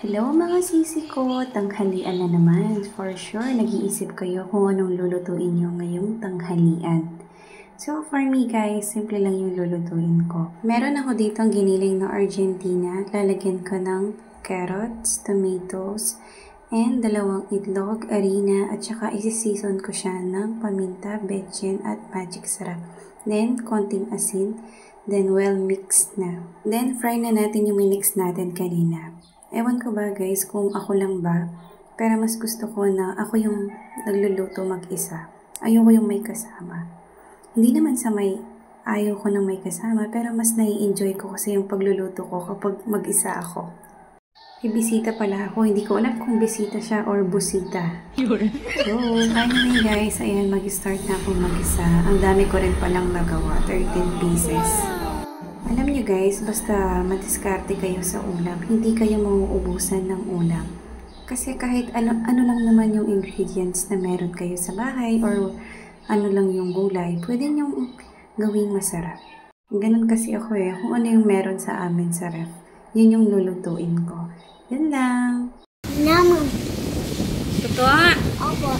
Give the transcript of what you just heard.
Hello mga sisi ko, tanghalian na naman. For sure, nag-iisip kayo kung anong lulutuin nyo ngayong tanghalian. So for me guys, simple lang yung lulutuin ko. Meron ako dito ang giniling na Argentina. Lalagyan ko ng carrots, tomatoes, and 2 itlog, harina, at saka isi-season ko siya ng paminta, betchin, at magic sarap. Then, konting asin. Then, well mixed na. Then, fry na natin yung minix natin kanina. Ewan ko ba guys kung ako lang ba, pero mas gusto ko na ako yung nagluluto mag-isa. Ayoko yung may kasama. Hindi naman sa ayaw ko ng may kasama, pero mas nai-enjoy ko kasi yung pagluluto ko kapag mag-isa ako. May bisita pala ako, hindi ko alam kung bisita siya or busita. So, finally guys, ayan, mag-start na ako mag-isa. Ang dami ko rin palang nagawa, 13 pieces. Alam nyo guys, basta madiskarte kayo sa ulam, hindi kayo mauubusan ng ulam. Kasi kahit ano lang naman yung ingredients na meron kayo sa bahay or ano lang yung gulay, pwede nyong gawing masarap. Ganun kasi ako kung ano yung meron sa amin sa ref, yun yung lulutuin ko. Yan lang. Naman. Totoo? Opo.